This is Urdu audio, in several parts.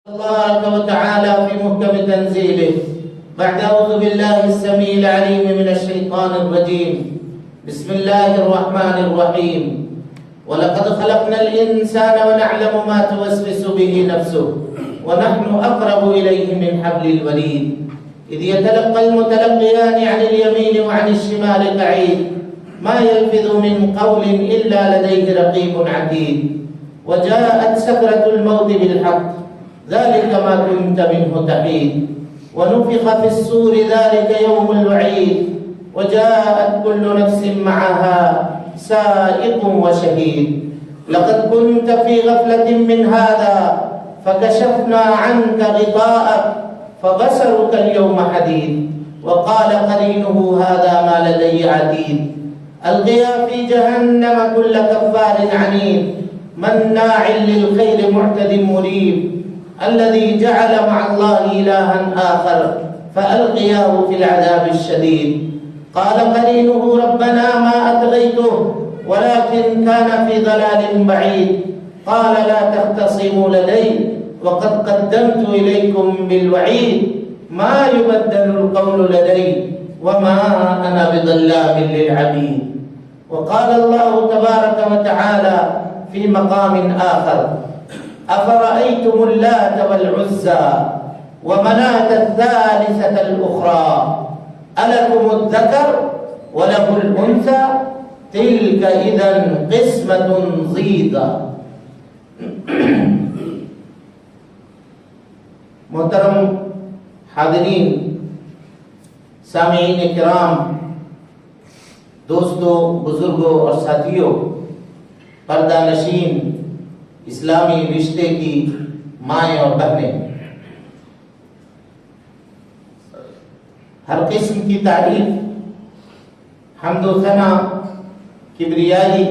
تبارك وتعالى في محكم تنزيله بعد أعوذ بالله السميع العليم من الشيطان الرجيم بسم الله الرحمن الرحيم ولقد خلقنا الإنسان ونعلم ما توسوس به نفسه ونحن أقرب إليه من حبل الوريد إذ يتلقى المتلقيان عن اليمين وعن الشمال قعيد ما يلفظ من قول إلا لديه رقيب عتيد وجاءت سكرة الموت بالحق ذلك ما كنت منه تحيد ونفخ في الصور ذلك يوم الوعيد وجاءت كل نفس معها سائق وشهيد لقد كنت في غفلة من هذا فكشفنا عنك غطاءك فبصرك اليوم حديد وقال قرينه هذا ما لدي عتيد ألقيا في جهنم كل كفار عنيد مناع للخير معتد مريب الذي جعل مع الله إلها آخر فألقياه في العذاب الشديد قال قرينه ربنا ما أطغيته ولكن كان في ضلال بعيد قال لا تختصموا لدي وقد قدمت إليكم بالوعيد ما يبدل القول لدي وما أنا بظلام للعبيد وقال الله تبارك وتعالى في مقام آخر أفرأيتم اللات والعزى ومناة الثالثة الأخرى ألكم الذكر وله الأنثى تلك إذا قسمة ضيزى. محترم حاضرین، سامعین کرام، دوستوں، بزرگوں اور ساتھیوں، پردہ نشین اسلامی رشتے کی مائیں اور بہنیں، ہر قسم کی تعریف، حمد و ثنا، کبریائی،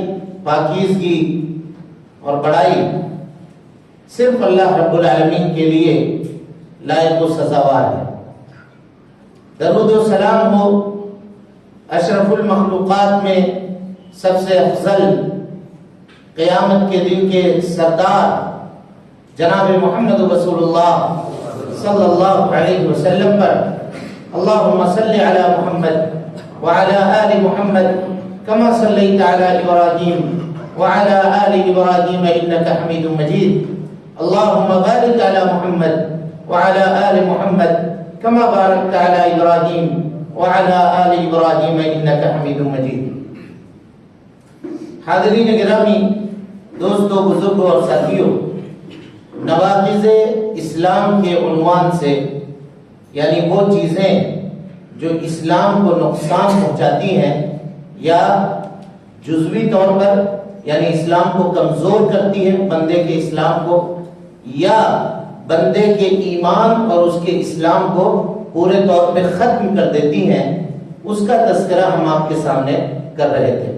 پاکیزگی اور بڑائی صرف اللہ رب العالمین کے لیے لائق و سزاوار ہے۔ درود و سلام ہو اشرف المخلوقات میں سب سے افضل، قیامت کے دن کے سردار جناب محمد رسول اللہ صلی اللہ علیہ وسلم پر۔ اللہم صلی علی محمد وعلی آل محمد کما صلیت علی ابراہیم وعلی آل ابراہیم انکا حمید مجید۔ اللہم بارک علی محمد وعلى آل محمد كما باركت على إبراهيم وعلى آل إبراهيم إنك حميد مجيد۔ حاضرین گرامی، دوستوں، بزرگوں اور ساتھیوں، نواقض اسلام کے عنوان سے، یعنی وہ چیزیں جو اسلام کو نقصان پہنچاتی ہیں یا جزوی طور پر یعنی اسلام کو کمزور کرتی ہیں، بندے کے اسلام کو، یا بندے کے ایمان اور اس کے اسلام کو پورے طور پہ ختم کر دیتی ہیں، اس کا تذکرہ ہم آپ کے سامنے کر رہے تھے۔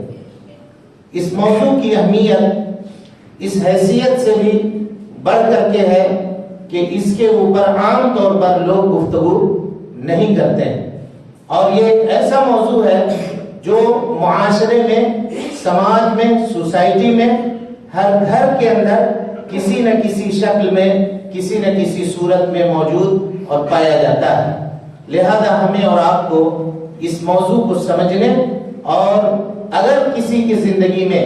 اس موضوع کی اہمیت اس حیثیت سے بھی بڑھ کر کے ہے کہ اس کے اوپر عام طور پر لوگ گفتگو نہیں کرتے ہیں، اور یہ ایک ایسا موضوع ہے جو معاشرے میں، سماج میں، سوسائٹی میں، ہر گھر کے اندر کسی نہ کسی شکل میں، کسی نہ کسی صورت میں موجود اور پایا جاتا ہے۔ لہذا ہمیں اور آپ کو اس موضوع کو سمجھنے، اور اگر کسی کی زندگی میں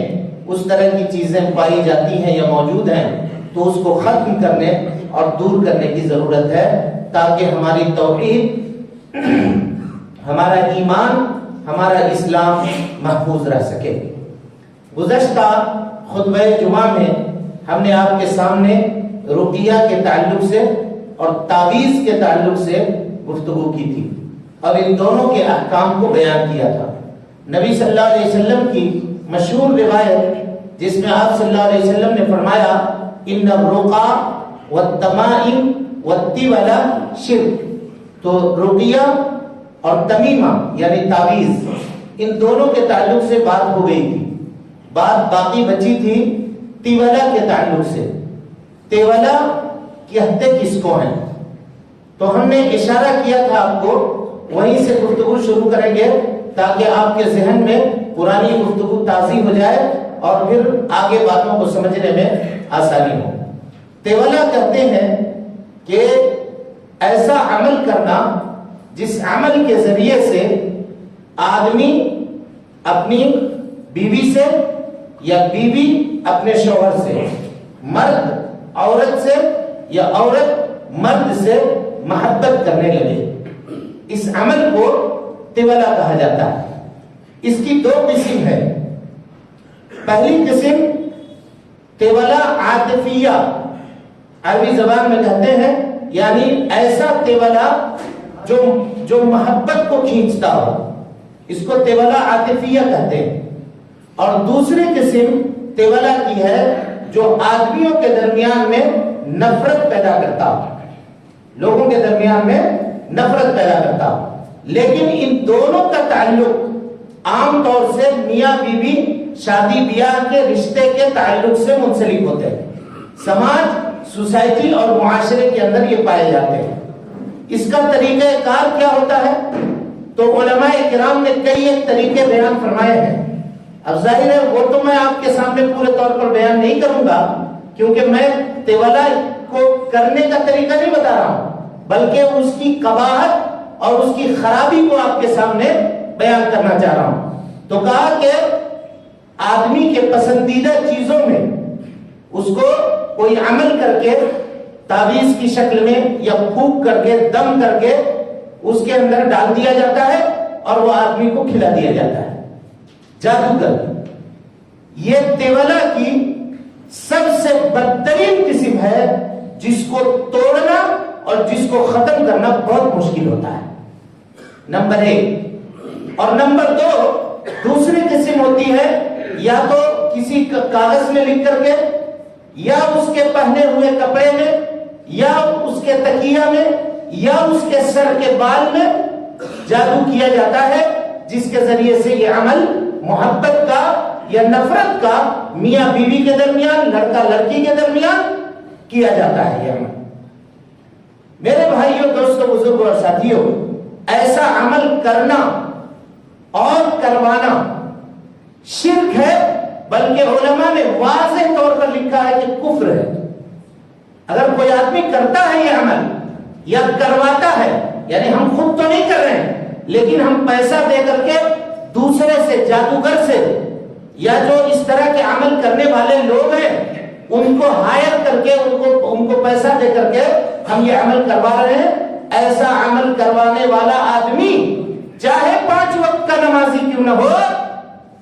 اس طرح کی چیزیں پائی جاتی ہیں یا موجود ہیں تو اس کو ختم کرنے اور دور کرنے کی ضرورت ہے، تاکہ ہماری توحید، ہمارا ایمان، ہمارا اسلام محفوظ رہ سکے۔ گزشتہ خطبہ جمعہ میں ہم نے آپ کے سامنے رقیہ کے تعلق سے اور تعویذ کے تعلق سے گفتگو کی تھی، اور ان دونوں کے احکام کو بیان کیا تھا۔ نبی صلی اللہ علیہ وسلم کی مشہور روایت جس میں آپ صلی اللہ علیہ وسلم نے فرمایا ان الرقى والتمائم والتولى شرک، تو رقیہ اور تمیمہ یعنی تعویذ، ان دونوں کے تعلق سے بات ہو گئی تھی۔ بات باقی بچی تھی تیولہ کے تعلق سے۔ تیولہ کہتے کس کو ہیں؟ تو ہم نے اشارہ کیا تھا آپ کو، وہیں سے گفتگو شروع کریں گے تاکہ آپ کے ذہن میں پرانی گفتگو تازی ہو جائے اور پھر آگے باتوں کو سمجھنے میں آسانی ہو۔ تیولہ کہتے ہیں کہ ایسا عمل کرنا جس عمل کے ذریعے سے آدمی اپنی بیوی سے یا بیوی اپنے شوہر سے، مرد عورت سے یا عورت مرد سے محبت کرنے لگے، اس عمل کو طیولہ کہا جاتا ہے۔ اس کی دو قسم ہے۔ پہلی قسم طیولہ عاطفیہ، عربی زبان میں کہتے ہیں، یعنی ایسا طیولہ جو محبت کو کھینچتا ہو، اس کو طیولہ عاطفیہ کہتے ہیں۔ اور دوسری قسم طیولہ کی ہے جو آدمیوں کے درمیان میں نفرت پیدا کرتا ہو، لوگوں کے درمیان میں نفرت پیدا کرتا ہو۔ لیکن ان دونوں کا تعلق عام طور سے میاں بیوی شادی بیاہ کے رشتے کے تعلق سے منسلک ہوتے ہیں، سماج، سوسائٹی اور معاشرے کے اندر یہ پائے جاتے ہیں۔ اس کا طریقہ کار کیا ہوتا ہے؟ تو علماء کرام نے کئی ایک طریقے بیان فرمائے ہیں۔ اب ظاہر ہے وہ تو میں آپ کے سامنے پورے طور پر بیان نہیں کروں گا، کیونکہ میں طیولہ کو کرنے کا طریقہ نہیں بتا رہا ہوں، بلکہ اس کی قباحت اور اس کی خرابی کو آپ کے سامنے بیان کرنا چاہ رہا ہوں۔ تو کہا کہ آدمی کے پسندیدہ چیزوں میں اس کو کوئی عمل کر کے تعویذ کی شکل میں یا پھونک کر کے، دم کر کے اس کے اندر ڈال دیا جاتا ہے اور وہ آدمی کو کھلا دیا جاتا ہے، جادوگر۔ یہ طیولہ کی سب سے بدترین قسم ہے، جس کو توڑنا اور جس کو ختم کرنا بہت مشکل ہوتا ہے، نمبر 1۔ اور نمبر 2، دوسری قسم ہوتی ہے یا تو کسی کاغذ میں لکھ کر کے، یا اس کے پہنے ہوئے کپڑے میں، یا اس کے تکیہ میں، یا اس کے سر کے بال میں جادو کیا جاتا ہے، جس کے ذریعے سے یہ عمل محبت کا یا نفرت کا میاں بیوی کے درمیان، لڑکا لڑکی کے درمیان کیا جاتا ہے۔ یہ عمل، میرے بھائیوں، دوستوں، بزرگوں اور ساتھیوں، ایسا عمل کرنا اور کروانا شرک ہے، بلکہ علماء نے واضح طور پر لکھا ہے کہ کفر ہے۔ اگر کوئی آدمی کرتا ہے یہ عمل یا کرواتا ہے، یعنی ہم خود تو نہیں کر رہے ہیں، لیکن ہم پیسہ دے کر کے دوسرے سے، جادوگر سے، یا جو اس طرح کے عمل کرنے والے لوگ ہیں ان کو ہائر کر کے، ان کو پیسہ دے کر کے ہم یہ عمل کروا رہے ہیں، ایسا عمل کروانے والا آدمی چاہے 5 وقت کا نمازی کیوں نہ ہو،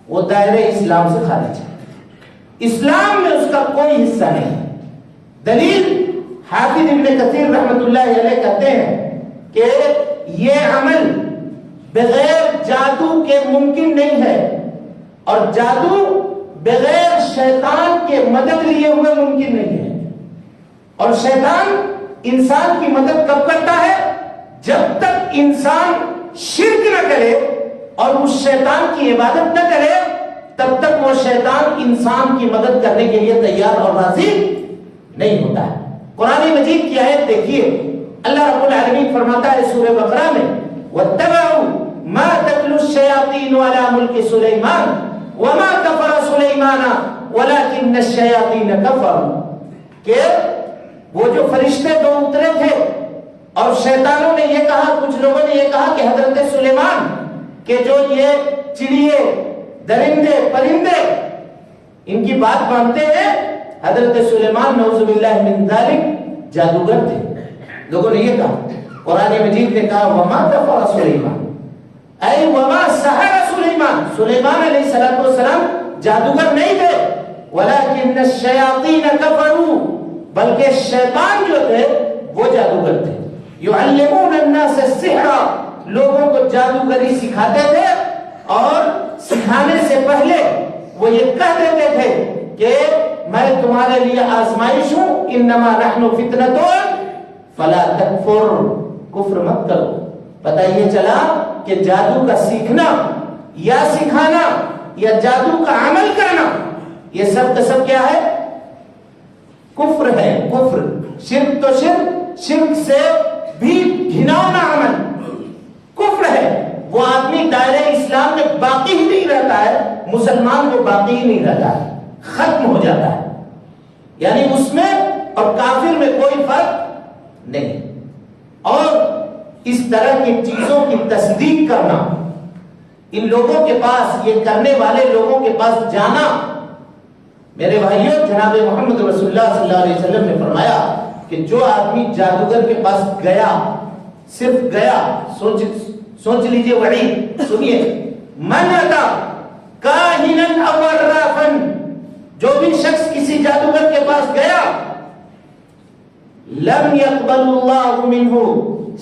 وہ دائرہ اسلام سے خارج ہے، اسلام میں اس کا کوئی حصہ نہیں ہے۔ دلیل حافظ ابن کثیر رحمت اللہ علیہ کہتے ہیں کہ یہ عمل بغیر جادو کے ممکن نہیں ہے، اور جادو بغیر شیطان کے مدد لیے ہوئے ممکن نہیں ہے۔ اور شیطان انسان کی مدد کب کرتا ہے؟ جب تک انسان شرک نہ کرے اور اس شیطان کی عبادت نہ کرے، تب تک وہ شیطان انسان کی مدد کرنے کے لیے تیار اور راضی نہیں ہوتا ہے۔ قرآن مجید کی آیت دیکھیے، اللہ رب العالمین فرماتا ہے سورہ بقرہ میں، وَاتَّبَعُوا مَا تَتْلُو الشَّيَاطِينُ عَلَى مُلْكِ سُلَيْمَانَ وَمَا كَفَرَ سُلَيْمَانَ وَلَكِنَّ الشَّيَاطِينَ كَفَرُوا، کہ وہ جو فرشتے 2 اترے تھے اور شیطانوں نے یہ کہا، کچھ لوگوں نے یہ کہا کہ حضرت سلیمان کہ جو یہ چڑیے، درندے، پرندے ان کی بات مانتے ہیں، حضرت سلیمان نعوذ باللہ من ذالک جادوگر تھے۔ لوگوں نے یہ کہا، قرآن مجید نے کہا وما کفر سلیمان، اے وما سحر سلیمان، سلیمان علیہ السلام جادوگر نہیں تھے، ولکن الشیاطین کفروا، بلکہ شیطان جو تھے وہ جادوگر تھے۔ یعلمون الناس السحر، لوگوں کو جادوگری سکھاتے تھے، اور سکھانے سے پہلے وہ یہ کہہ دیتے تھے کہ میں تمہارے لیے آزمائش ہوں، انما نحن فتنۃ فلا تکفر، کفر مت کرو۔ پتہ یہ چلا کہ جادو کا سیکھنا یا سکھانا یا جادو کا عمل کرنا، یہ سب کا سب کیا ہے؟ کفر ہے، کفر۔ شرک تو شرک سے بھی گھناؤنا عمل کفر ہے۔ وہ آدمی دائرہ اسلام میں باقی ہی نہیں رہتا ہے، مسلمان کو باقی ہی نہیں رہتا ہے، ختم ہو جاتا ہے۔ یعنی اس میں اور کافر میں کوئی فرق نہیں. اور اس طرح کی چیزوں کی تصدیق کرنا، ان لوگوں کے پاس، یہ کرنے والے لوگوں کے پاس جانا. میرے بھائیوں، جناب محمد رسول اللہ صلی اللہ علیہ وسلم نے فرمایا کہ جو آدمی جادوگر کے پاس گیا، صرف گیا، سوچ لیجئے وعید، سنیے، من اتا کاہنا او عرافا، جو بھی شخص کسی جادوگر کے پاس گیا، لم يقبل اللہ منہ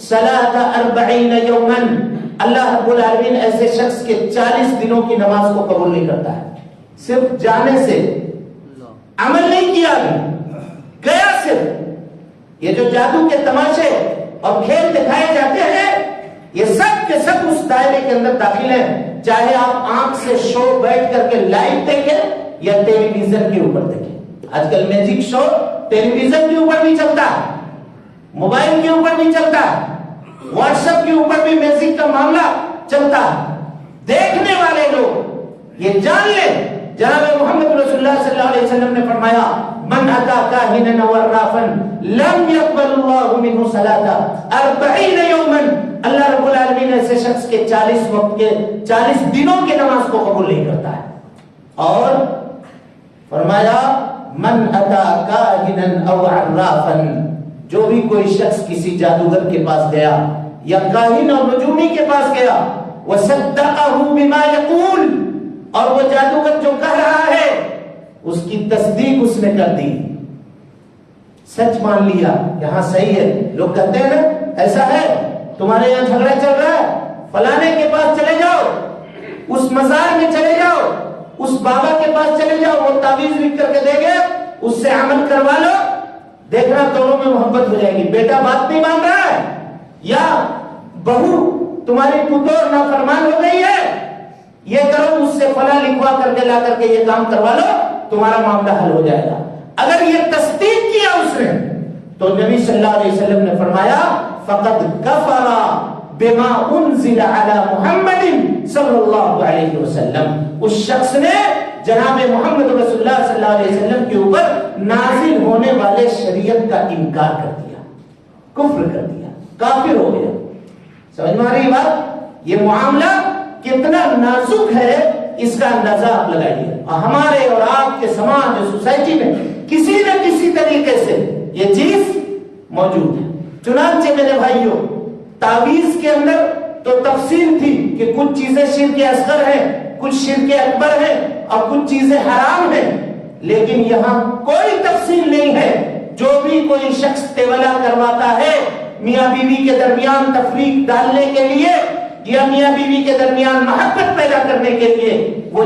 صلاۃ 40 یوما، اللہ رب العالمین ایسے شخص کے 40 دنوں کی نماز کو قبول نہیں کرتا ہے. صرف جانے سے، عمل نہیں کیا، گیا صرف. یہ جو جادو کے تماشے اور کھیل دکھائے جاتے ہیں، یہ سب کے سب اس دائرے کے اندر داخل ہیں، چاہے آپ آنکھ سے شو بیٹھ کر کے لائیو دیکھیں یا ٹیلی ویژن کے اوپر دیکھیں. آج کل میوزک شو ٹیلی ویژن کے اوپر بھی چلتا ہے، موبائل کے اوپر بھی چلتا ہے، واٹس ایپ کے اوپر بھی میوزک کا معاملہ چلتا ہے. دیکھنے والے لوگ یہ جان لیں، جناب محمد رسول اللہ صلی اللہ علیہ وسلم نے فرمایا، من اتا کاہنا و عرافا لم يقبل اللہ منہ صلاۃ 40 یوما، اللہ رب العالمین ایسے شخص کے 40 وقت کے 40 دنوں کی نماز کو قبول نہیں کرتا ہے. اور فرمایا من اتا کاہنا او عرافا، جو بھی کوئی شخص کسی جادوگر کے پاس گیا یا کاہن اور نجومی کے پاس گیا، وصدقہ بما یقول، اور وہ جادوگر جو کہہ رہا ہے اس کی تصدیق اس نے کر دی، سچ مان لیا کہ ہاں صحیح ہے. لوگ کہتے ہیں نا ایسا ہے، تمہارے یہاں جھگڑا چل رہا ہے، فلانے کے پاس چلے جاؤ، اس مزار میں چلے جاؤ، اس بابا کے پاس چلے جاؤ، وہ تعویذ لکھ کر کے دے گے، اس سے عمل کروا لو، دیکھنا دونوں میں محبت ہو جائے گی. بیٹا بات نہیں مان رہا ہے، یا بہو تمہاری پتور نافرمان ہو گئی ہے، یہ کرو، اس سے فلاں لکھوا کر کے لا کر کے یہ کام کروا لو، تمہارا معاملہ حل ہو جائے گا. اگر یہ تصدیق کیا اس نے، تو نبی صلی اللہ علیہ وسلم نے فرمایا فقد کفر بما انزل علی محمد صلی اللہ علیہ وسلم، اس شخص نے جناب محمد رسول اللہ صلی اللہ علیہ وسلم کے اوپر نازل ہونے والے شریعت کا انکار کر دیا، کفر کر دیا، کافر ہو گیا. سمجھ میں آ رہی بات؟ یہ معاملہ کتنا نازک ہے اس کا اندازہ آپ لگائیے. اور ہمارے اور آپ کے سماج اور سوسائٹی میں کسی نہ کسی طریقے سے یہ چیز موجود ہے. چنانچہ میرے بھائیوں، تعویذ کے اندر تو تفصیل تھی کہ کچھ چیزیں شرک اصغر ہیں، کچھ شرک اکبر ہیں اور کچھ چیزیں حرام ہیں، لیکن یہاں کوئی تفصیل نہیں ہے. جو بھی کوئی شخص تیولا کرواتا ہے میاں بیوی کے درمیان تفریق ڈالنے کے لیے یا میاں بیوی کے درمیان محبت پیدا کرنے کے لیے، وہ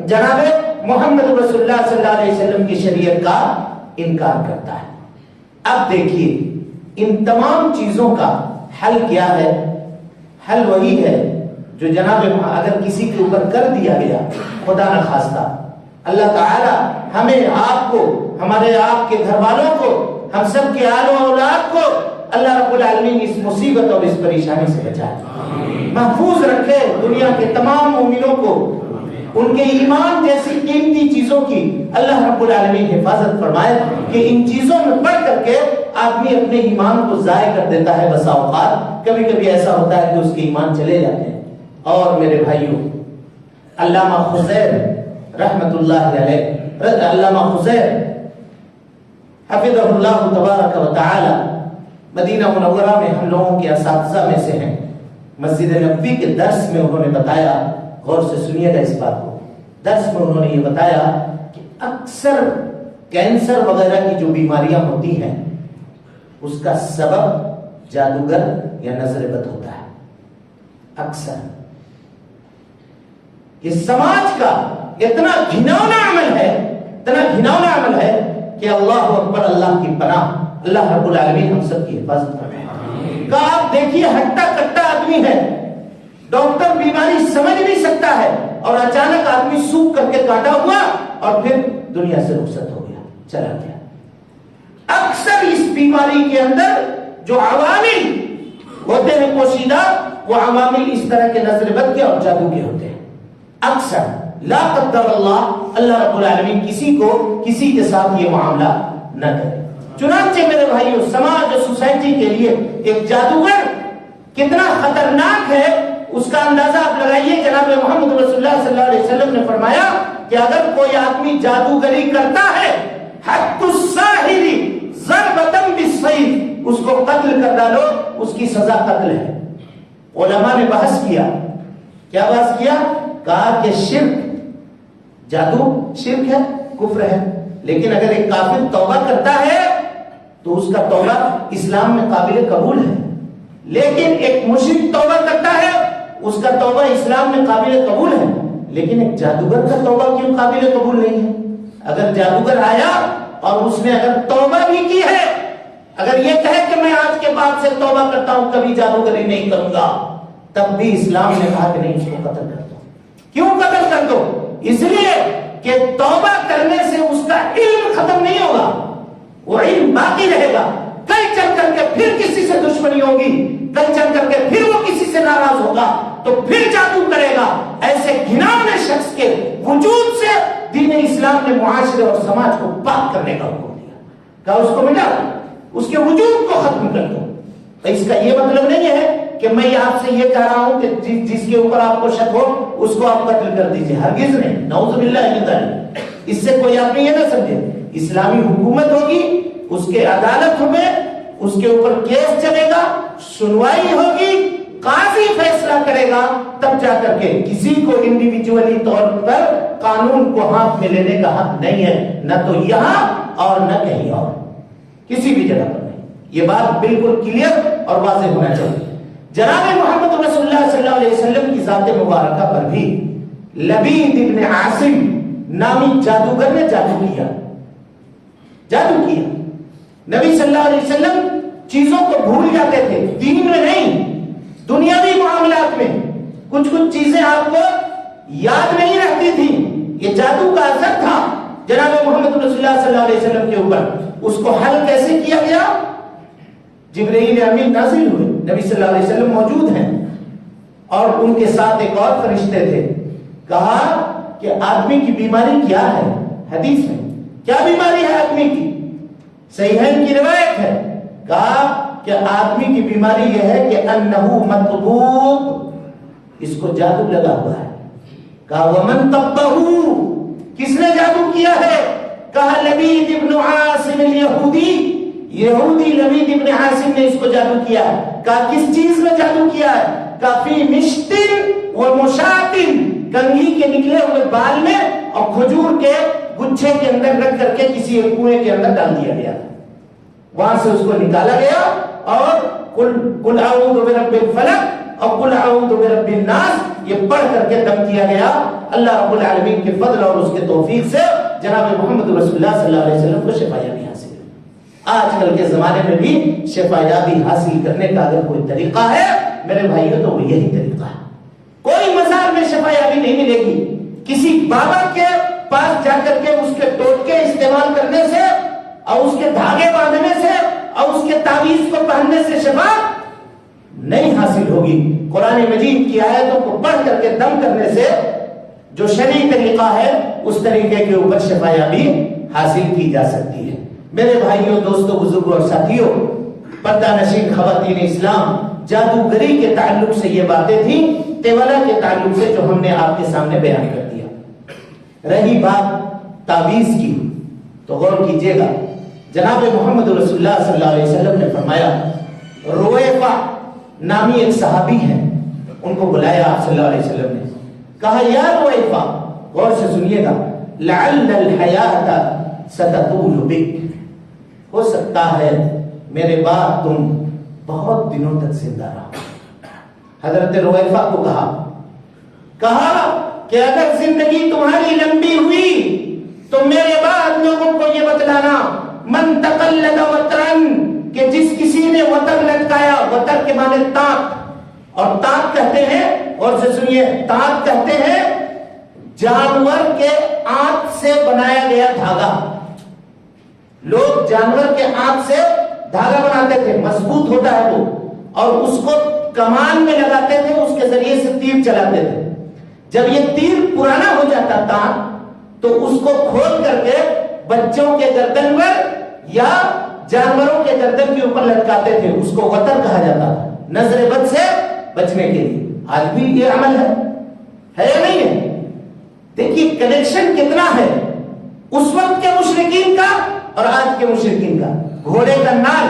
جناب محمد رسول اللہ صلی اللہ علیہ وسلم کی شریعت کا انکار کرتا ہے. اب دیکھیے ان تمام چیزوں کا حل کیا ہے؟ حل وہی ہے جو جناب اگر کسی کے اوپر کر دیا گیا، خدا نہ خواستہ، اللہ تعالی ہمیں، آپ کو، ہمارے آپ کے گھر والوں کو، ہم سب کے آل و اولاد کو اللہ رب العالمین اس مصیبت اور اس پریشانی سے بچائے، محفوظ رکھے. دنیا کے تمام مومنوں کو ان کے ایمان جیسی قیمتی چیزوں کی اللہ رب العالمین حفاظت فرمائے کہ ان چیزوں میں پڑھ کر کے آدمی اپنے ایمان کو ضائع کر دیتا ہے. بسا اوقات کبھی کبھی ایسا ہوتا ہے کہ اس کے ایمان چلے جاتے ہیں. اور میرے بھائیوں، علامہ خضیر رحمت اللہ علیہ، علامہ خضیر حفظہ اللہ تبارک و تعالی مدینہ منورہ میں ہم لوگوں کے اساتذہ میں سے ہیں. مسجد نبوی کے درس میں انہوں نے بتایا، غور سے سنیے گا اس بات کو، درس میں انہوں نے یہ بتایا کہ اکثر کینسر وغیرہ کی جو بیماریاں ہوتی ہیں اس کا سبب جادوگر یا نظر بد ہوتا ہے. اکثر یہ سماج کا اتنا گھناؤنا عمل ہے، اتنا گھناؤنا عمل ہے کہ اللہ اکبر، اللہ کی پناہ، اللہ رب العالمین ہم سب کی حفاظت کرے. کہ آپ دیکھیے ہٹا کٹا آدمی ہے، ڈاکٹر بیماری سمجھ نہیں سکتا ہے اور اچانک آدمی سوکھ کر کے کاٹا ہوا اور پھر دنیا سے رخصت ہو گیا، چلا گیا. اکثر اس بیماری کے اندر جو عوامل ہوتے ہیں پوشیدہ، وہ عوامل اس طرح کے نظر بد کے اور جادو کے ہوتے ہیں. اکثر لا قدر اللہ، اللہ رب العالمین کسی کو کسی کے ساتھ یہ معاملہ نہ کرے. چنانچہ میرے بھائیوں سماج اور سوسائٹی کے لیے ایک جادوگر کتنا خطرناک ہے اس کا اندازہ آپ لگائیے. جناب محمد رسول اللہ صلی اللہ علیہ وسلم نے فرمایا کہ اگر کوئی آدمی جادوگری کرتا ہے حد الساحر ضربۃ بالسیف، اس کو قتل کر ڈالو، اس کی سزا قتل ہے. علماء نے بحث کیا. کیا بحث کیا؟ کہا کہ شرک، جادو شرک ہے، کفر ہے، لیکن اگر ایک کافر توبہ کرتا ہے تو اس کا توبہ اسلام میں قابل قبول ہے. لیکن ایک مشرک توبہ کرتا ہے اس کا توبہ اسلام میں قابل قبول ہے، لیکن ایک جادوگر کا توبہ کیوں قابل قبول نہیں ہے؟ اگر جادوگر آیا اور اس نے اگر توبہ بھی کی ہے، اگر یہ کہے کہ میں آج کے بعد سے توبہ کرتا ہوں کبھی جادوگری نہیں کروں گا، تب بھی اسلام نے کہا کہ نہیں، اس کو قتل کر دو. کیوں قتل کر دو؟ اس لیے کہ توبہ کرنے سے اس کا علم ختم نہیں ہوگا، وہ علم باقی رہے گا. کل چل کر کے پھر کسی سے دشمنی ہوگی، کل چل کر کے پھر وہ کسی سے ناراض ہوگا تو پھر جادو کرے گا. ایسے گھناؤنے شخص کے وجود سے دین اسلام نے معاشرے اور سماج کو پاک کرنے کا حکم دیا. کہا اس کو مٹا، اس کے وجود کو ختم کر دو. تو اس کا یہ مطلب نہیں ہے کہ میں آپ سے یہ کہہ رہا ہوں کہ جس کے اوپر آپ کو شک ہو اس کو آپ قتل کر دیجئے، ہرگز نہیں، نعوذ باللہ من ذالک. اس سے کوئی آپ نے یہ نہ سمجھے. اسلامی حکومت ہوگی، اس کے عدالت میں اس کے اوپر کیس چلے گا، سنوائی ہوگی، قاضی فیصلہ کرے گا، تب جا کر کے کسی کو انڈیویجولی طور پر قانون کو ہاتھ میں لینے کا حق نہیں ہے، نہ تو یہاں اور نہ کہیں اور، کسی بھی جگہ پر نہیں. یہ بات بالکل کلیئر اور واضح ہونا چاہیے. جناب محمد رسول اللہ صلی اللہ علیہ وسلم کی ذات مبارکہ پر بھی لبید ابن عاصم نامی جادوگر نے جادو کیا. نبی صلی اللہ علیہ وسلم چیزوں کو بھول جاتے تھے، دین میں نہیں، دنیاوی معاملات میں کچھ چیزیں آپ کو یاد نہیں رہتی تھی. یہ جادو کا اثر تھا جناب محمد رسول اللہ صلی اللہ علیہ وسلم کے اوپر. اس کو حل کیسے کیا گیا؟ جبرائیل امین نازل ہوئے، نبی صلی اللہ علیہ وسلم موجود ہیں اور ان کے ساتھ ایک اور فرشتے تھے. کہا کہ آدمی کی بیماری کیا ہے؟ حدیث میں کیا بیماری ہے آدمی کی؟ صحیحین کی روایت ہے. کہا کہ آدمی کی بیماری یہ ہے کہ انہو مطبوب، اس کو جادو لگا ہوا ہے. کہا ومن طبہو، کس نے جادو کیا ہے؟ کہا لبید ابن عاصم الیہودی، یہودی لبید ابن عاصم نے اس کو جادو کیا ہے. کہا کس چیز میں جادو کیا ہے؟ کہا فی مشتن و مشاتن، کنگھی کے نکلے ہوئے بال میں اور کھجور کے گچھے کے اندر رکھ کر کے کسی ایک کنویں کے اندر ڈال دیا گیا. وہاں سے اس کو نکالا گیا اور قل اعوذ برب الفلق اور قل اعوذ برب الناس یہ پڑھ کر کے دم کیا گیا. اللہ رب العالمین کے فضل اور اس کے توفیق سے جناب محمد رسول اللہ صلی اللہ علیہ وسلم کو شفا یابی حاصل ہوئی. آج کل کے زمانے میں بھی شفا یابی حاصل کرنے کا اگر کوئی طریقہ ہے میرے بھائیوں تو وہ یہی طریقہ ہے. کوئی مزار میں شفا یابی نہیں ملے گی. کسی بابا کے پاس جا کر کے اس کے ٹوٹکے استعمال کرنے سے اور اس کے دھاگے باندھنے سے اور اس کے تعویذ کو پہننے سے شفا نہیں حاصل ہوگی. قرآن مجید کی آیتوں کو پڑھ کر کے دم کرنے سے جو شرعی طریقہ ہے اس طریقے کے اوپر شفا یابی حاصل کی جا سکتی ہے. میرے بھائیوں، دوستوں، بزرگوں اور ساتھیوں، پردہ نشین خواتین اسلام، جادوگری کے تعلق سے یہ باتیں تھیں. تیولہ کے تعلق سے جو ہم نے آپ کے سامنے بیان کر دیا. رہی بات تعویذ کی تو غور کیجئے گا. جناب محمد رسول اللہ صلی اللہ علیہ وسلم نے فرمایا، رویفہ نامی ایک صحابی ہیں، ان کو بلایا آپ صلی اللہ علیہ وسلم نے. کہا یا رویفہ، غور سے سنیے گا، لعل الحیات ستطول بک، ہو سکتا ہے میرے بعد تم بہت دنوں تک زندہ رہو. حضرت رویفہ کو کہا کہ اگر زندگی تمہاری لمبی ہوئی تو میرے بعد لوگوں کو یہ بتلانا، من تقلد وترن، کہ جس کسی نے وتر لٹکایا، وتر کے معنی تاک، اور تاک کہتے ہیں، اور سے سنیے، تاک کہتے ہیں جانور کے آنت سے بنایا گیا دھاگا. لوگ جانور کے آنت سے دھاگا بناتے تھے، مضبوط ہوتا ہے وہ، اور اس کو کمان میں لگاتے تھے، اس کے ذریعے سے تیر چلاتے تھے. جب یہ تیر پرانا ہو جاتا تھا تو اس کو کھول کر کے بچوں کے گردن پر یا جانوروں کے گردن کے اوپر لٹکاتے تھے، اس کو وتر کہا جاتا تھا، نظر بد سے بچنے کے لیے۔ آج بھی یہ عمل ہے یا نہیں ہے؟ دیکھیے کنیکشن کتنا ہے اس وقت کے مشرکین کا اور آج کے مشرکین کا۔ گھوڑے کا نال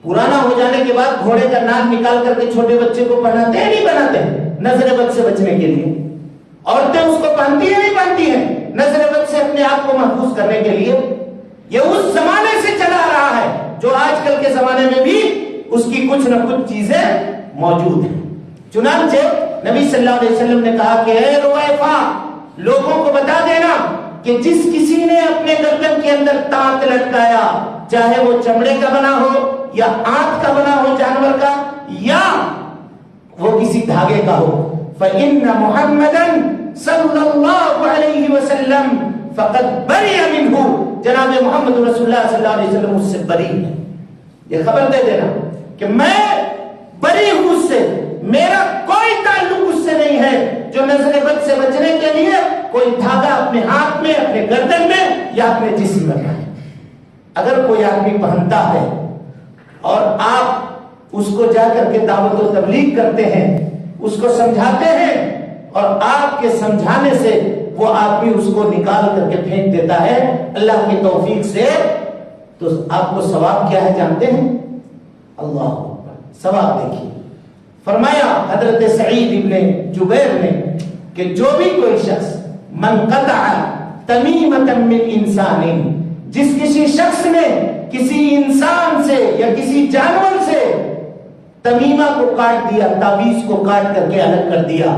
پرانا ہو جانے کے بعد گھوڑے کا نال نکال کر کے چھوٹے بچے کو پہناتے ہیں نہیں پہناتے ہیں؟ نظر بد سے بچنے کے لیے۔ عورتیں اس کو پہنتی ہیں نہیں پہنتی ہیں؟ نظر بد سے اپنے آپ کو محفوظ کرنے کے لیے۔ یہ اس زمانے سے چلا آ رہا ہے جو آج کل کے زمانے میں بھی اس کی کچھ نہ کچھ چیزیں موجود ہیں۔ چنانچہ نبی صلی اللہ علیہ وسلم نے کہا کہ اے رویفہ، لوگوں کو بتا دینا کہ جس کسی نے اپنے گردن کے اندر تانت لٹکایا، چاہے وہ چمڑے کا بنا ہو یا آنت کا بنا ہو جانور کا، یا وہ کسی دھاگے کا ہو، فَإِنَّ مُحَمَّدًا صلی اللہ علیہ وسلم فقد بری منہ، جناب محمد رسول اللہ صلی اللہ علیہ وسلم اس سے بری ہے۔ یہ خبر دے دینا کہ میں بری ہوں اس سے، میرا کوئی تعلق اس سے نہیں ہے جو نظر بد سے بچنے کے لیے کوئی دھاگا اپنے ہاتھ میں، اپنے گردن میں یا اپنے جسم میں پہنے۔ اگر کوئی آدمی پہنتا ہے اور آپ اس کو جا کر کے دعوت و تبلیغ کرتے ہیں، اس کو سمجھاتے ہیں، اور آپ کے سمجھانے سے وہ آدمی اس کو نکال کر کے پھینک دیتا ہے اللہ کی توفیق سے، تو آپ کو ثواب کیا ہے جانتے ہیں؟ اللہ اکبر، ثواب دیکھیے۔ فرمایا حضرت سعید ابن جبیر نے کہ جو بھی کوئی شخص من قطع تمیمۃ من انسان، جس کسی شخص نے کسی انسان سے یا کسی جانور سے تمیمہ کو کاٹ دیا، تعویذ کو کاٹ کر کے الگ کر دیا،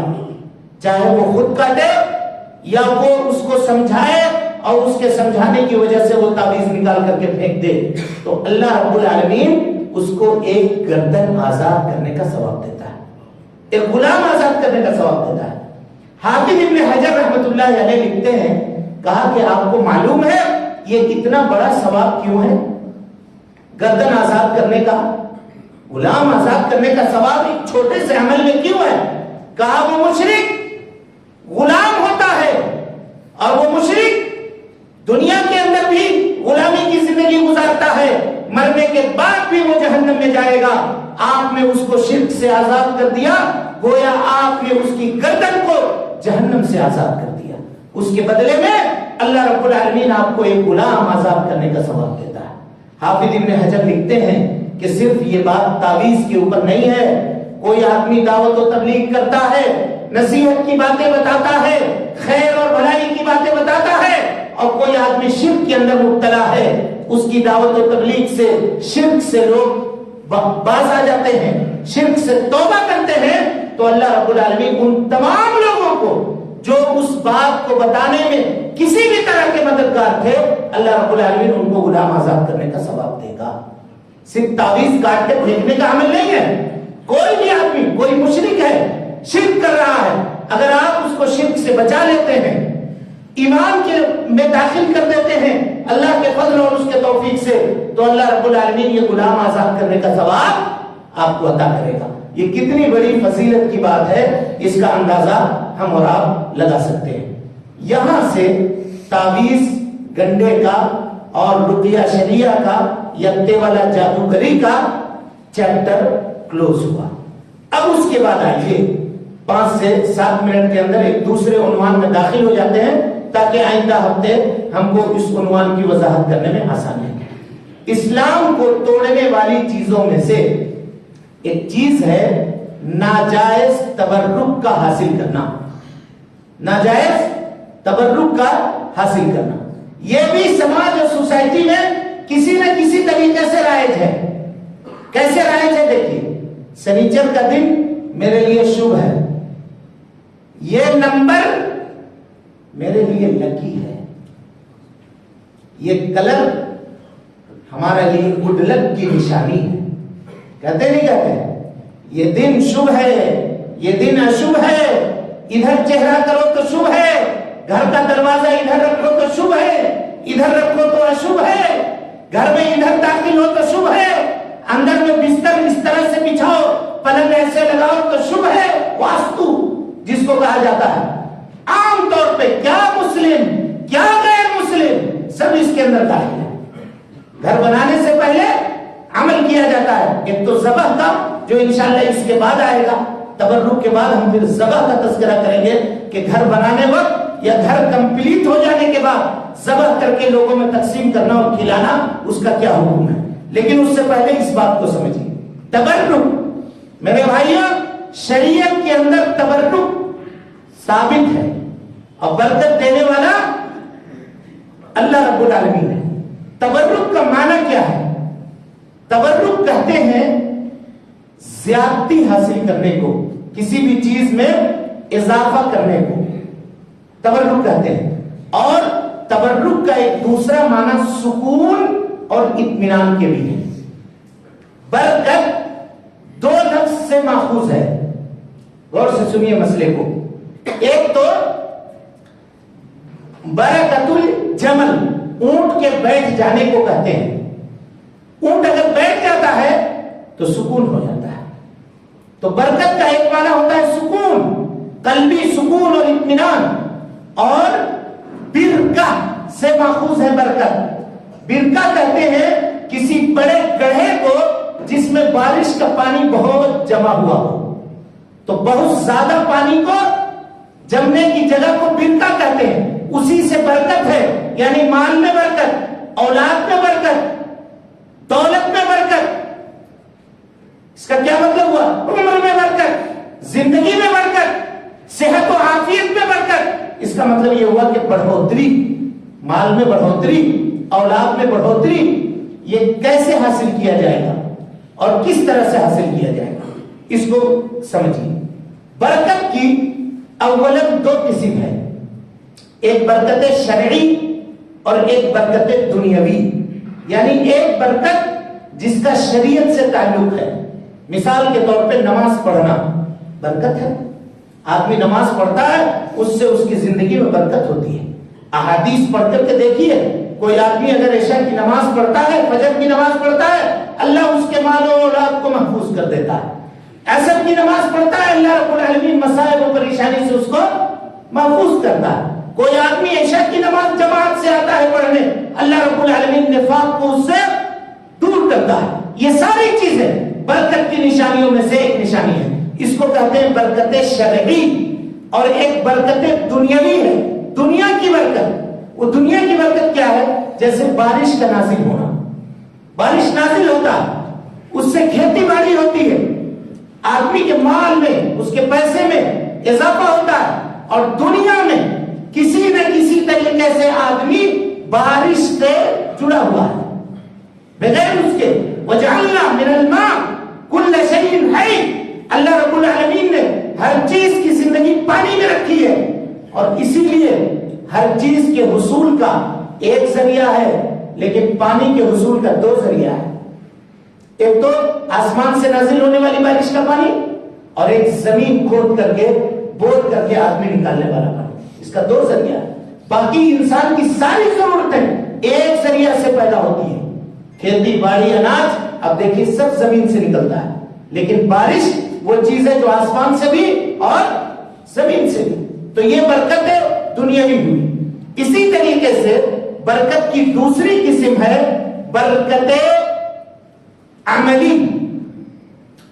چاہے وہ خود کاٹے یا وہ اس کو سمجھائے اور اس کے سمجھانے کی وجہ سے وہ تعویذ نکال کر کے پھینک دے، تو اللہ رب العالمین اس کو ایک گردن آزاد کرنے کا ثواب دیتا ہے، ایک غلام آزاد کرنے کا ثواب دیتا ہے۔ حافظ ابن حجر رحمۃ اللہ علیہ لکھتے ہیں، کہا کہ آپ کو معلوم ہے یہ اتنا بڑا ثواب کیوں ہے گردن آزاد کرنے کا، غلام آزاد کرنے کا ثواب ایک چھوٹے سے عمل میں کیوں ہے؟ کہا وہ مشرک غلام ہوتا ہے اور وہ مشرک دنیا کے اندر بھی غلامی کی زندگی گزارتا ہے، مرنے کے بعد بھی وہ جہنم میں جائے گا۔ آپ نے اس کو شرک سے آزاد کر دیا، گویا آپ نے اس کی گردن کو جہنم سے آزاد کر دیا۔ اس کے بدلے میں اللہ رب العالمین آپ کو ایک غلام آزاد کرنے کا ثواب دیتا ہے۔ حافظ ابن حجر لکھتے ہیں کہ صرف یہ بات تعویذ کے اوپر نہیں ہے، کوئی آدمی دعوت و تبلیغ کرتا ہے، نصیحت کی باتیں بتاتا ہے، خیر اور بھلائی کی باتیں بتاتا ہے، اور کوئی آدمی شرک کے اندر مبتلا ہے، اس کی دعوت و تبلیغ سے شرک سے لوگ باز آ جاتے ہیں، شرک سے توبہ کرتے ہیں، تو اللہ رب العالمین ان تمام لوگوں کو جو اس بات کو بتانے میں کسی بھی طرح کے مددگار تھے، اللہ رب العالمین ان کو غلام آزاد کرنے کا ثواب دے گا۔ صرف تعویذ کاٹ کے پھینکنے کا عمل نہیں ہے۔ کوئی بھی آدمی، کوئی مشرک ہے، شرک کر رہا ہے، اگر آپ اس کو شرک سے بچا لیتے ہیں، ایمان کے میں داخل کر دیتے ہیں اللہ کے فضل اور اس کے توفیق سے، تو اللہ رب العالمین یہ غلام آزاد کرنے کا ثواب آپ کو عطا کرے گا۔ یہ کتنی بڑی فضیلت کی بات ہے، اس کا اندازہ ہم اور آپ لگا سکتے ہیں۔ یہاں سے تعویذ گنڈے کا اور رقیہ شریعہ کا، یتے والا جادوگری کا چیپٹر کلوز ہوا۔ اب اس کے بعد آئیے 5 سے 7 منٹ کے اندر ایک دوسرے عنوان میں داخل ہو جاتے ہیں تاکہ آئندہ ہفتے ہم کو اس عنوان کی وضاحت کرنے میں آسانی ہے۔ اسلام کو توڑنے والی چیزوں میں سے ایک چیز ہے ناجائز تبرک کا حاصل کرنا، ناجائز تبرک کا حاصل کرنا۔ یہ بھی سماج اور سوسائٹی میں کسی نہ کسی طریقے سے رائج ہے۔ کیسے رائج ہے؟ دیکھیے، سنیچر کا دن میرے لیے شبھ ہے، یہ نمبر میرے لیے لکی ہے، یہ کلر ہمارے لیے گڈ لک کی نشانی ہے۔ کہتے نہیں کہتے؟ یہ دن شبھ ہے، یہ دن اشبھ ہے، ادھر چہرہ کرو تو شبھ ہے، گھر کا دروازہ ادھر رکھو تو شبھ ہے، ادھر رکھو تو اشبھ ہے، گھر میں ادھر داخل ہو تو شبھ ہے، اندر میں بستر اس طرح سے بچھاؤ، پلنگ ایسے لگاؤ تو شبھ ہے۔ واستو جس کو کہا جاتا ہے، عام طور پہ کیا مسلم کیا غیر مسلم سب اس کے اندر داخل ہے۔ گھر بنانے سے پہلے عمل کیا جاتا ہے. ایک تو ذبح کا جو انشاءاللہ اس کے بعد آئے گا, تبرک کے بعد ہم پھر ذبح کا تذکرہ کریں گے کہ گھر بنانے وقت یا گھر کمپلیٹ ہو جانے کے بعد ذبح کر کے لوگوں میں تقسیم کرنا اور کھلانا اس کا کیا حکم ہے. لیکن اس سے پہلے اس بات کو سمجھیے, تبرک میرے بھائیوں شریعت کے اندر تبرک ثابت ہے اور برکت دینے والا اللہ رب العالمین ہے. تبرک کا معنی کیا ہے؟ تبرک کہتے ہیں زیادتی حاصل کرنے کو, کسی بھی چیز میں اضافہ کرنے کو تبرک کہتے ہیں. اور تبرک کا ایک دوسرا معنی سکون اور اطمینان کے بھی ہے. برکت دو لفظ سے ماخوذ ہے, غور سے سنیے مسئلے کو. ایک تو برکت الجمل, اونٹ کے بیٹھ جانے کو کہتے ہیں. اونٹ اگر بیٹھ جاتا ہے تو سکون ہو جاتا ہے. تو برکت کا ایک معنی ہوتا ہے سکون, قلبی سکون اور اطمینان. اور برکہ سے ماخوذ ہے برکت. برکہ کہتے ہیں کسی بڑے گڑھے کو جس میں بارش کا پانی بہت جمع ہوا ہو, تو بہت زیادہ پانی کو جمنے کی جگہ کو برکہ کہتے ہیں. اسی سے برکت ہے, یعنی مال میں برکت, اولاد میں برکت, دولت میں برکت. اس کا کیا مطلب ہوا؟ عمر میں برکت, زندگی میں برکت, صحت و عافیت میں برکت. اس کا مطلب یہ ہوا کہ بڑھوتری, مال میں بڑھوتری, اولاد میں بڑھوتری. یہ کیسے حاصل کیا جائے گا اور کس طرح سے حاصل کیا جائے گا, اس کو سمجھیے. برکت کی اولاً دو قسم ہے, ایک برکت شرعی اور ایک برکت دنیاوی. یعنی ایک برکت جس کا شریعت سے تعلق ہے. مثال کے طور پہ نماز پڑھنا برکت ہے. آدمی نماز پڑھتا ہے, اس سے اس کی زندگی میں برکت ہوتی ہے. احادیث پڑھ کر کے دیکھیے, کوئی آدمی اگر عشاء کی نماز پڑھتا ہے, فجر کی نماز پڑھتا ہے, اللہ اس کے مال و اولاد کو محفوظ کر دیتا ہے. عصر کی نماز پڑھتا ہے, اللہ رب العالمین مصائب و پریشانی سے اس کو محفوظ کرتا ہے. کوئی آدمی عشاء کی نماز جماعت سے آتا ہے پڑھنے, اللہ رب العالمین نفاق کو اس سے دور کرتا ہے. یہ ساری چیزیں برکت کی نشانیوں میں سے ایک نشانی ہے. اس کو کہتے ہیں برکت شرعی. اور ایک برکت دنیاوی ہے, دنیا کی برکت. وہ دنیا کی برکت کیا ہے؟ جیسے بارش کا نازل ہونا. بارش نازل ہوتا ہے, اس سے کھیتی باڑی ہوتی ہے, آدمی کے مال میں, اس کے پیسے میں اضافہ ہوتا ہے. اور دنیا میں کسی نہ کسی طریقے سے آدمی بارش سے جڑا ہوا ہے, بغیر اس کے. وَجَعَلْنَا مِنَ الْمَاءِ كُلَّ شَيْءٍ حَيٍّ. اللہ رب العالمین نے ہر چیز کی زندگی پانی میں رکھی ہے, اور اسی لیے ہر چیز کے حصول کا ایک ذریعہ ہے, لیکن پانی کے حصول کا دو ذریعہ ہے. ایک تو آسمان سے نازل ہونے والی بارش کا پانی, اور ایک زمین کھود کر کے بور کر کے آدمی نکالنے والا پانی. اس کا دو ذریعہ ہے. باقی انسان کی ساری ضرورتیں ایک ذریعہ سے پیدا ہوتی ہیں. کھیتی باڑی اناج اب دیکھیے سب زمین سے نکلتا ہے, لیکن بارش وہ چیز ہے جو آسمان سے بھی اور زمین سے بھی. تو یہ برکت دنیاوی ہوئی. اسی طریقے سے برکت کی دوسری قسم ہے برکت عملی,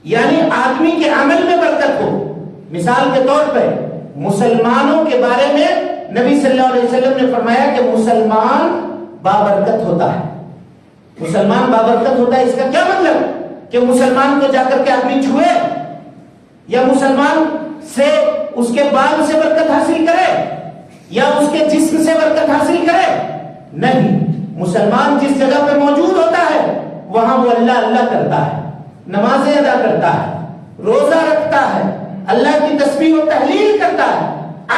یعنی آدمی کے عمل میں برکت ہو. مثال کے طور پہ مسلمانوں کے بارے میں نبی صلی اللہ علیہ وسلم نے فرمایا کہ مسلمان بابرکت ہوتا ہے. مسلمان بابرکت ہوتا ہے, اس کا کیا مطلب؟ کہ مسلمان کو جا کر کے آدمی چھوئے, یا مسلمان سے اس کے بال سے برکت حاصل کرے, یا اس کے جسم سے برکت حاصل کرے. نہیں, مسلمان جس جگہ پہ موجود ہوتا ہے وہاں وہ اللہ اللہ کرتا ہے, نمازیں ادا کرتا ہے, روزہ رکھتا ہے, اللہ کی تسبیح و تحلیل کرتا ہے,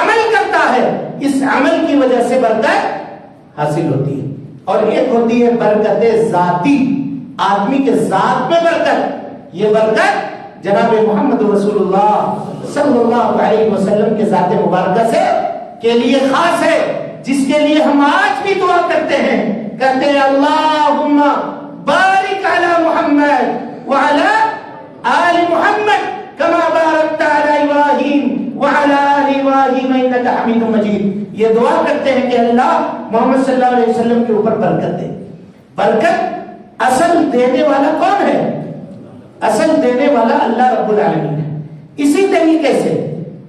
عمل کرتا ہے. اس عمل کی وجہ سے برکت حاصل ہوتی ہے. اور ایک ہوتی ہے برکت ذاتی, آدمی کے ذات میں برکت. یہ برکت جناب محمد رسول اللہ صلی اللہ علیہ وسلم کے ذات مبارکہ سے کے لیے خاص ہے, جس کے لیے ہم آج بھی دعا کرتے ہیں, کہتے ہیں اللہم بارک علی محمد وعلی آل محمد کما بارکت علی ابراہیم وعلی آل ابراہیم انک حمید مجید. یہ دعا کرتے ہیں کہ اللہ محمد صلی اللہ علیہ وسلم کے اوپر برکت دے, برکت اصل دینے والا کون ہے؟ اصل دینے والا اللہ رب العالمین ہے۔ اسی طریقے سے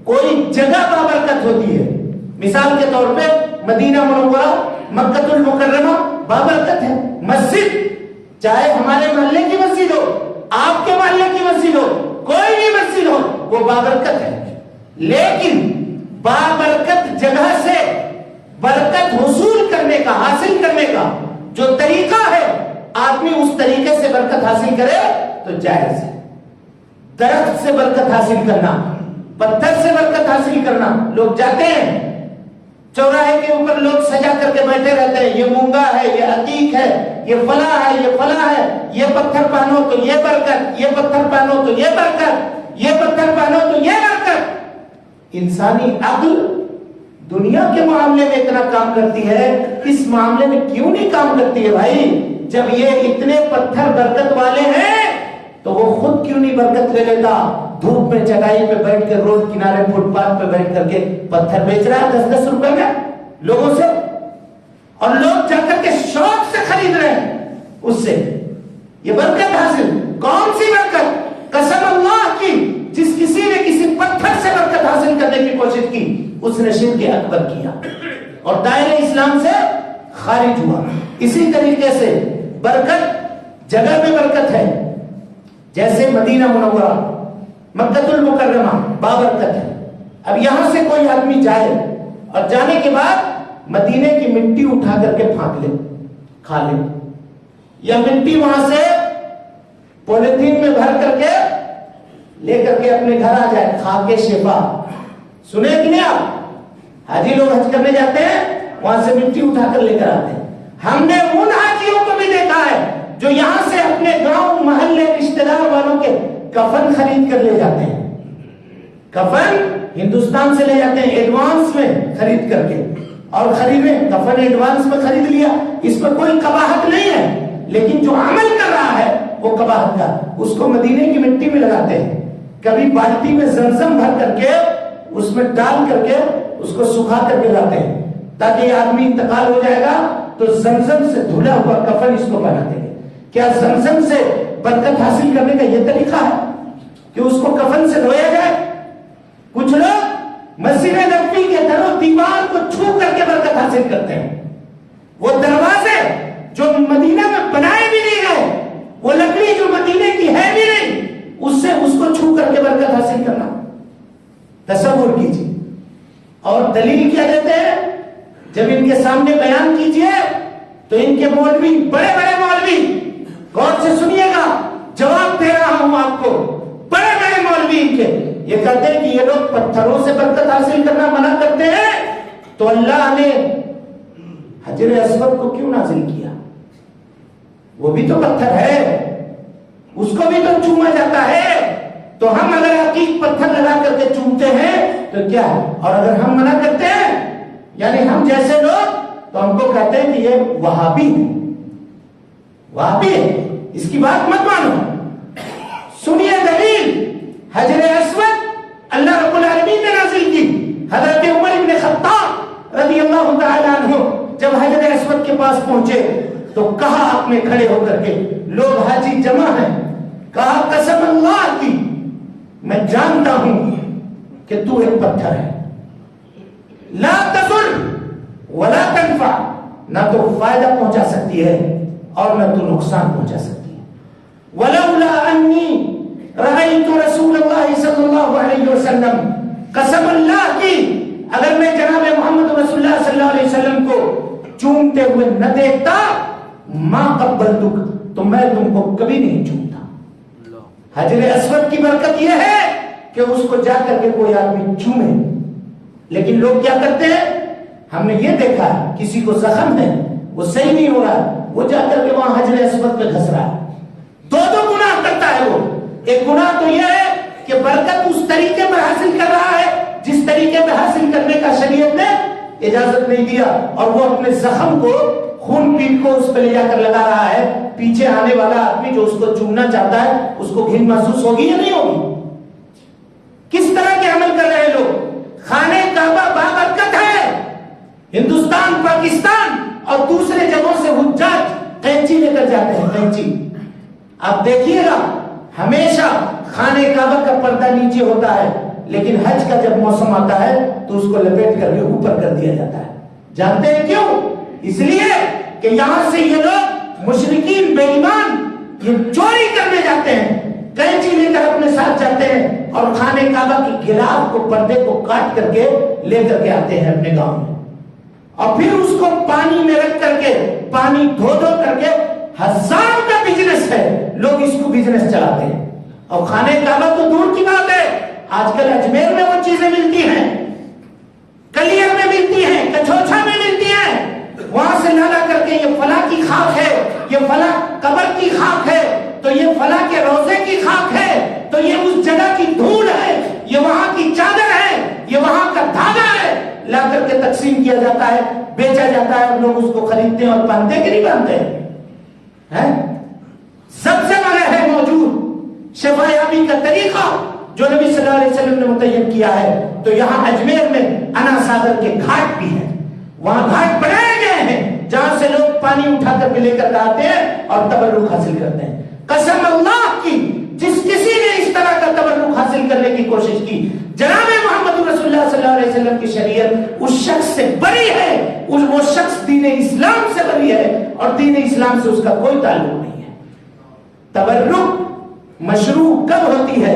کوئی جگہ بابرکت ہوتی ہے، مثال کے طور پہ مدینہ منورہ، مکہ المکرمہ بابرکت ہے۔ مسجد چاہے ہمارے محلے کی مسجد ہو، آپ کے محلے کی مسجد ہو، کوئی بھی مسجد ہو، وہ بابرکت ہے۔ لیکن بابرکت جگہ سے برکت حصول کرنے کا، حاصل کرنے کا جو طریقہ ہے، آدمی اس طریقے سے برکت حاصل کرے تو جائز ہے۔ درخت سے برکت حاصل کرنا، پتھر سے برکت حاصل کرنا، لوگ جاتے ہیں چوراہے کے اوپر، لوگ سجا کر کے بیٹھے رہتے ہیں، یہ مونگا ہے، یہ عتیق ہے، یہ فلاں ہے، یہ فلاں ہے، یہ پتھر پہنو تو یہ برکت، یہ پتھر پہنو تو یہ برکت، یہ پتھر پہنو تو یہ برکت۔ انسانی عقل دنیا کے معاملے میں اتنا کام کرتی ہے، اس معاملے میں کیوں نہیں کام کرتی ہے بھائی؟ جب یہ اتنے پتھر برکت والے ہیں تو وہ خود کیوں نہیں برکت لے لیتا؟ دھوپ میں چٹائی پہ بیٹھ کر، روڈ کنارے فٹ پاتھ پہ بیٹھ کر کے پتھر بیچ رہا ہے 10-10 روپے میں لوگوں سے، اور لوگ جا کر کے شوق سے خرید رہے ہیں اس سے۔ یہ برکت حاصل، کون سی برکت؟ قسم اللہ کی، جس کسی نے کسی پتھر سے برکت حاصل کرنے کی کوشش کی، اس نے شرک اکبر کیا اور دائرہ اسلام سے خارج ہوا۔ اسی طریقے سے برکت جگہ میں برکت ہے، جیسے مدینہ منورہ، مکہ المکرمہ بابرکت ہے۔ اب یہاں سے کوئی آدمی جائے اور جانے کے بعد مدینے کی مٹی اٹھا کر کے پھینک لے، کھا لے، یا مٹی وہاں سے پولیتھین میں بھر کر کے لے کر کے اپنے گھر آ جائے، کھا کے شفا۔ سنے کہ نہیں آپ؟ حاجی لوگ حج کرنے جاتے ہیں، وہاں سے مٹی اٹھا کر لے کر آتے ہیں۔ ہم نے ان حاجیوں کو بھی دیکھا ہے جو یہاں سے اپنے گاؤں محلے رشتہ دار والوں کے کفن خرید کر لے جاتے ہیں۔ کفن ہندوستان سے لے جاتے ہیں ایڈوانس میں خرید کر کے، اور خریدے کفن ایڈوانس میں خرید لیا، اس میں کوئی قباحت نہیں ہے، لیکن جو عمل کر رہا ہے وہ قباحت کا، اس کو مدینے کی مٹی میں لگاتے ہیں، کبھی بالٹی میں زمزم بھر کر کے اس میں ڈال کر کے اس کو سکھا کر کے لاتے ہیں، تاکہ یہ آدمی انتقال ہو جائے گا تو زمزم سے دھلا ہوا کفن اس کو پہنا دیں گے۔ کیا زمزم سے برکت حاصل کرنے کا یہ طریقہ ہے کہ اس کو کفن سے دھویا جائے؟ کچھ لوگ مسجد نبوی کے در و دیوار کو چھو کر کے برکت حاصل کرتے ہیں۔ وہ دروازے جو مدینہ میں بنائے بھی نہیں گئے، وہ لکڑی جو مدینے کی ہے بھی نہیں، اس سے اس کو چھو کر کے برکت حاصل کرنا، تصور کیجیے۔ اور دلیل کیا دیتے ہیں؟ جب ان کے سامنے بیان کیجیے تو ان کے مولوی، بڑے بڑے مولوی، غور سے سنیے گا، جواب دے رہا ہوں آپ کو، بڑے بڑے مولوی ان کے یہ کہتے ہیں کہ یہ لوگ پتھروں سے برکت حاصل کرنا منع کرتے ہیں، تو اللہ نے حجر اسود کو کیوں نازل کیا؟ وہ بھی تو پتھر ہے، اس کو بھی تو چوما جاتا ہے، تو ہم اگر حقیق پتھر لگا کر کے چومتے ہیں تو کیا ہے؟ اور اگر ہم منع کرتے ہیں، یعنی ہم جیسے لوگ، تو ہم کو کہتے ہیں کہ یہ وہابی ہے، وہابی ہے، اس کی بات مت مانو۔ سنیے دلیل، حجر اسود اللہ رب العالمین نے نازل کی۔ حضرت عمر بن خطاب رضی اللہ تعالی عنہ جب حجر اسود کے پاس پہنچے تو کہا اپنے کھڑے ہو کر کے، لوگ حاجی جمع ہیں، کہا قسم اللہ کی میں جانتا ہوں کہ تو ایک پتھر ہے، لا تضر ولا تنفع، نہ تو فائدہ پہنچا سکتی ہے اور نہ تو نقصان پہنچا سکتی ہے۔ ولولا انی رأیت رسول اللہ صلی اللہ علیہ وسلم، قسم اللہ کی اگر میں جناب محمد رسول اللہ صلی اللہ علیہ وسلم کو چومتے ہوئے نہ دیکھتا، ما قبلتک، تو میں تم کو کبھی نہیں چومتا۔ حجر اسود کی برکت یہ ہے کہ اس کو جا کر کے کوئی آدمی چومے، لیکن لوگ کیا کرتے ہیں؟ ہم نے یہ دیکھا کسی کو زخم ہے، وہ صحیح نہیں ہو رہا، وہ جا کر کے وہاں حجر اسود پہ گھس رہا ہے، دو گناہ کرتا ہے وہ۔ ایک گناہ تو یہ ہے کہ برکت اس طریقے پر حاصل کر رہا ہے جس طریقے میں حاصل کرنے کا شریعت نے اجازت نہیں دیا، اور وہ اپنے زخم کو، خون پیٹ کو اس پہ لے جا کر لگا رہا ہے۔ پیچھے آنے والا آدمی جو اس کو چومنا چاہتا ہے، اس کو گھن محسوس ہوگی یا نہیں ہوگی؟ کس طرح کے عمل کر رہے لوگ؟ خانہ کعبہ بابرکت ہے، ہندوستان، پاکستان اور دوسرے جگہوں سے حجاج قینچی لے کر جاتے ہیں، قینچی. آپ دیکھیے گا ہمیشہ خانے کعبہ کا پردہ نیچے ہوتا ہے، لیکن حج کا جب موسم آتا ہے تو اس کو لپیٹ کر کے اوپر کر دیا جاتا ہے. جانتے ہیں کیوں؟ اس لیے کہ یہاں سے یہ لوگ مشرکین بے ایمان یہ چوری کرنے جاتے ہیں، قینچی لے کر اپنے ساتھ جاتے ہیں اور خانے کعبہ کی غلاف کو، پردے کو کاٹ کر کے لے کر کے آتے ہیں اپنے گاؤں میں، اور پھر اس کو پانی میں رکھ کر کے، پانی دھو دھو کر کے، ہزاروں کا بزنس ہے، لوگ اس کو بزنس چلاتے ہیں. اور خانے کعبہ تو دور کی بات ہے، آج کل اجمیر میں وہ چیزیں ملتی ہیں، کلیر میں ملتی ہیں، کچھوچھا میں ملتی ہیں، وہاں سے لانا کر کے یہ فلاں کی خاک ہے، یہ فلاں قبر کی خاک ہے، تو یہ فلاں کے روزے کی خاک ہے، تو یہ اس جگہ کی دھول ہے، یہ وہاں کی چادر ہے، یہ وہاں کا دھاگا ہے، لا کر کے تقسیم کیا جاتا ہے، بیچا جاتا ہے، اور لوگ اس کو خریدتے ہیں اور باندھتے کہ نہیں باندھتے ہیں. سب سے بڑا ہے موجود شفا یابی کا طریقہ جو نبی صلی اللہ علیہ وسلم نے متعین کیا ہے. تو یہاں اجمیر میں انا ساگر کے گھاٹ بھی ہیں، وہاں گھاٹ بنائے گئے ہیں جہاں سے لوگ پانی اٹھا کر کے لے کر آتے ہیں اور تبرک حاصل کرتے ہیں. قسم اللہ کی، جس کسی نے اس طرح کا تبرک حاصل کرنے کی کوشش کی، جناب محمد رسول اللہ صلی اللہ علیہ وسلم کی شریعت اس شخص سے بری ہے، وہ شخص دین اسلام سے بری ہے، اور دین اسلام سے اس کا کوئی تعلق نہیں ہے. تبرک مشروع کب ہوتی ہے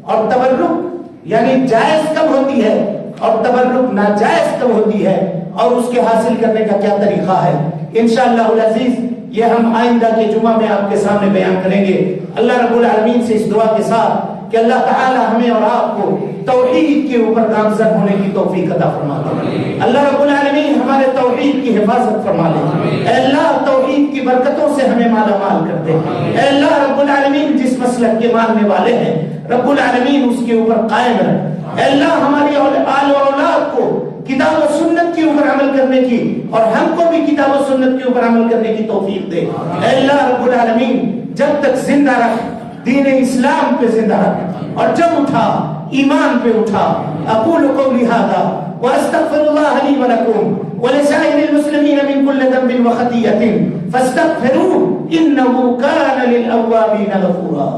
اور تبرک یعنی جائز کب ہوتی ہے اور تبرک ناجائز کب ہوتی ہے، اور اس کے حاصل کرنے کا کیا طریقہ ہے، انشاءاللہ العزیز یہ ہم آئندہ کے جمعہ میں آپ کے سامنے بیان کریں گے. اللہ رب العالمین سے اس دعا کے ساتھ کہ اللہ تعالی ہمیں اور آپ کو توحید کے اوپر گامزن ہونے کی توفیق عطا فرما دے. اللہ رب العالمین ہمارے توحید کی حفاظت فرما دے. اے اللہ توحید کی برکتوں سے ہمیں مالا مال کر دے. اے اللہ رب العالمین جس مسلک کے ماننے والے ہیں رب العالمین اس کے اوپر قائم رکھ. اے اللہ ہماری آل و اولاد کو کتاب و سنت کے اوپر عمل کرنے کی اور ہم کو بھی کتاب و سنت کے اوپر عمل کرنے کی توفیق دے. اے اللہ رب العالمین جب تک زندہ رکھ دین اسلام پہ زندہ رکھ، اور جب اٹھا ایمان پہ اٹھا. اقول قولی ھذا واستغفر اللہ لی ولکم ولسائر المسلمین من کل ذنب وخطیئۃ فاستغفروہ انہ کان للأوابین غفورا.